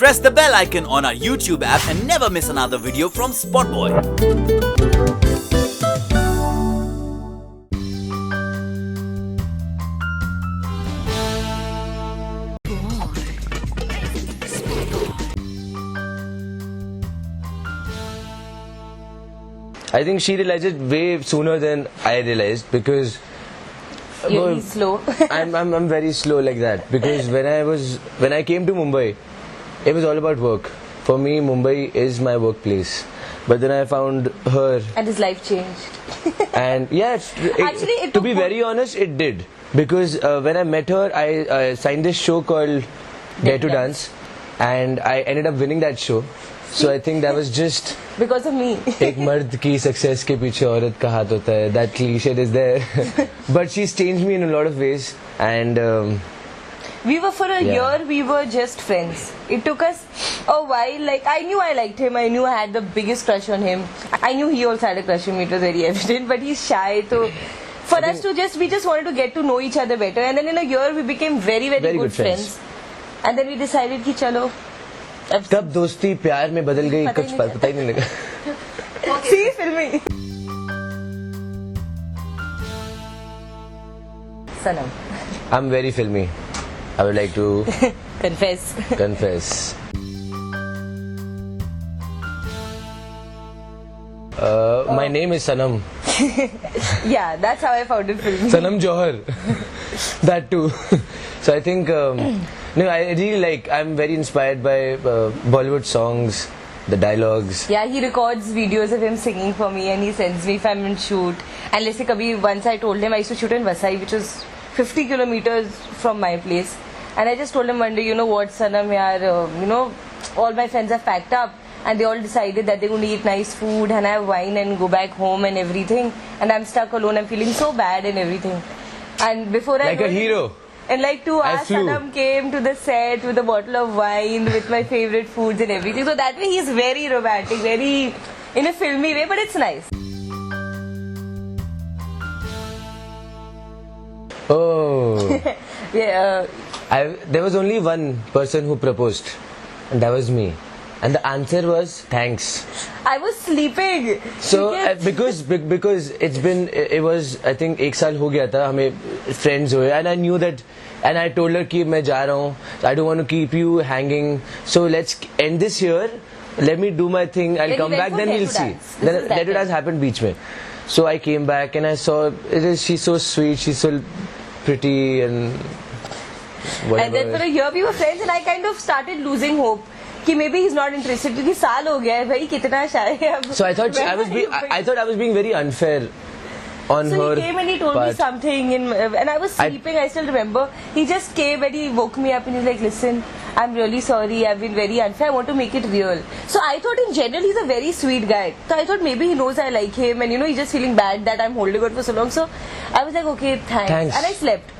Press the bell icon on our YouTube app and never miss another video from Spotboy. I think she realized it way sooner than I realized because You're slow. I'm very slow like that because when I came to Mumbai, it was all about work. For me, Mumbai is my workplace. But then I found her, And his life changed. and yeah, Actually, it to took be very honest, it did because when I met her, I signed this show called Dare to Dance, and I ended up winning that show. So I think that was just Because of me. एक मर्द की success के पीछे औरत का हाथ होता है. That cliche is there. But she's changed me in a lot of ways. And We were for a Yeah. year, we were just friends. It took us a while. Like, I knew I liked him. I knew I had the biggest crush on him. I knew he also had a crush on me. It was very evident. But he's shy. So for us to we just wanted to get to know each other better. And then in a year, we became very, very good friends. And then we decided कि चलो कब दोस्ती प्यार में बदल गई कुछ पता ही नहीं लगा. See, filming. Sanam. I'm very filmy. I would like to Confess. confess. My name is Sanam. Yeah, that's how I found it filming. Sanam Johar. That too. So I think no, I really I'm very inspired by Bollywood songs, the dialogues. Yeah, he records videos of him singing for me and he sends me if I'm in shoot. And let's say kabhi, once I told him I used to shoot in Vasai, which was 50 kilometers from my place. And I just told him one day, you know what, Sanam, yaar, all my friends have packed up and they all decided that they're going to eat nice food and have wine and go back home and everything. And I'm stuck alone, I'm feeling so bad and everything. And before Like a hero. And like 2 hours, flew. Sanam came to the set with a bottle of wine, with my favorite foods and everything. So that way he's very romantic, very in a filmy way, but it's nice. Oh. Yeah, There was only one person who proposed, and that was me. And the answer was thanks. I was sleeping. So Because- because it was I think 1 साल हो गया था हमें friends हुए, and I knew that, and I told her कि मैं जा रहा हूँ, I don't want to keep you hanging, so let's end this here, let me do my thing, I'll Then come you went back, for then Dare we'll to see. Dance. This Then is that Dare to Dance time. happened beach में. So I came back and I saw she's so sweet, she's so pretty and whatever. And then for a year we were friends and I kind of started losing hope. कि maybe he's not interested क्योंकि साल हो गया है भाई कितना shy है अब. So I thought I was being very unfair on So her he came and he told me part. something and I was sleeping, I still remember. He just came and he woke me up and he's like, listen, I'm really sorry, I've been very unfair, I want to make it real. So I thought in general he's a very sweet guy. So I thought maybe he knows I like him and he's just feeling bad that I'm holding on for so long. So I was like, okay, thanks. And I slept.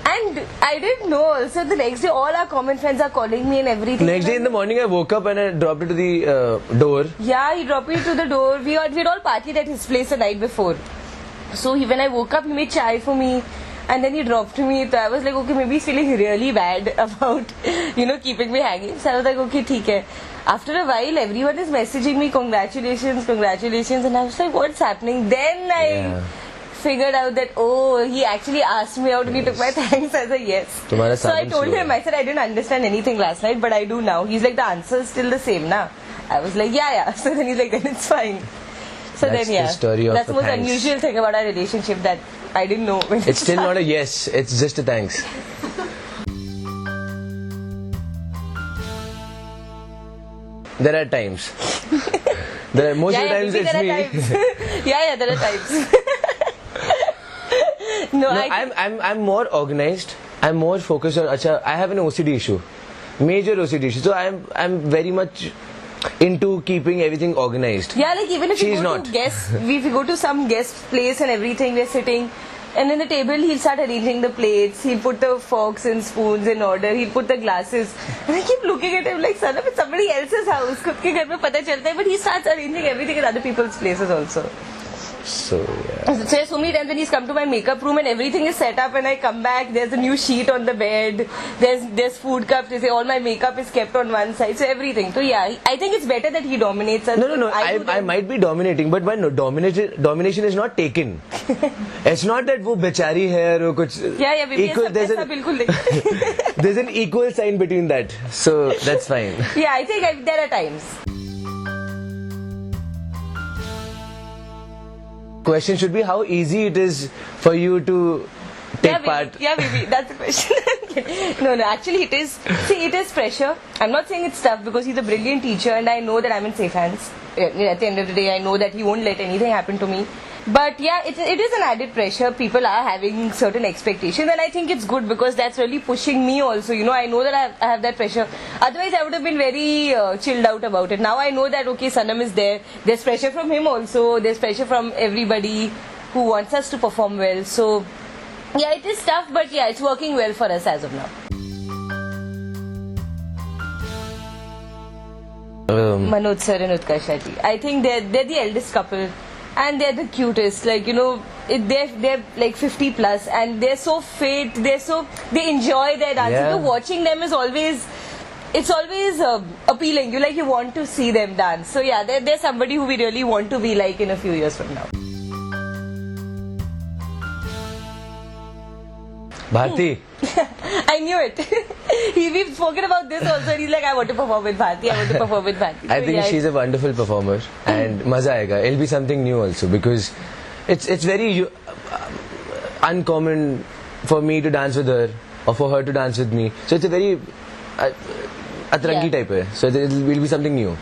And I didn't know also the next day all our common friends are calling me and everything. Next day in the morning I woke up and I dropped it to the door. Yeah, he dropped me to the door. We had all partied at his place the night before. So when I woke up, he made chai for me. And then he dropped me. So I was like, okay, maybe he's feeling really bad about, keeping me hanging. So I was like, okay, theek hai. After a while, everyone is messaging me, congratulations, congratulations. And I was like, what's happening? Then I figured out that, he actually asked me out and he took my thanks as a yes. तुम्हारा So I साबुन told slow him, है. I said, I didn't understand anything last night, but I do now. He's like, the answer is still the same, na? I was like, yeah. So then he's like, then it's fine. So That's then, yeah. the story of That's the the most thanks. unusual thing about our relationship that I didn't know. When It's still not a yes, it's just a thanks. There are times. Most of the times maybe it's there me. are times. yeah, there are times. No, I'm more organized. I'm more focused on. I have an OCD issue, major OCD issue. So I'm very much into keeping everything organized. Yeah, like even if She's you go not. to guest, if you go to some guest place and everything, we're sitting, and in the table he'll start arranging the plates, he'll put the forks and spoons in order, he'll put the glasses, and I keep looking at him like, son, it's somebody else's house, खुद के घर में पता चलता है, but he starts arranging everything at other people's places also. So yeah. So many times when he's come to my makeup room and everything is set up and I come back, there's a new sheet on the bed, there's food cups, they say all my makeup is kept on one side, so everything. So yeah, I think it's better that he dominates us. No. I might be dominating, but when domination is not taken. It's not that वो बेचारी है और कुछ. Yeah, baby, ऐसा बिल्कुल नहीं. There's an equal sign between that, so that's fine. Yeah, I think there are times. Question should be how easy it is for you to take part. Yeah, baby, that's the question. No, actually it is. See, it is pressure. I'm not saying it's tough because he's a brilliant teacher and I know that I'm in safe hands. At the end of the day, I know that he won't let anything happen to me. But yeah, it is an added pressure. People are having certain expectations and I think it's good because that's really pushing me also. You know, I know that I have that pressure. Otherwise, I would have been very chilled out about it. Now I know that, okay, Sanam is there. There's pressure from him also. There's pressure from everybody who wants us to perform well. So yeah, it is tough, but yeah, it's working well for us as of now. Manoj sir and Utkarsha ji. I think they're the eldest couple. And they're the cutest, like, you know, they're like 50 plus and they're so fit, they enjoy their dancing. Yeah. So watching them is always, it's always appealing. You want to see them dance. So yeah, they're somebody who we really want to be like in a few years from now. Bharti. I knew it. We've spoken about this also and he's like, I want to perform with Bharti, I think she's a wonderful performer and maza aayega. It'll be something new also because it's very uncommon for me to dance with her or for her to dance with me. So it's a very atrangi type. So it will be something new.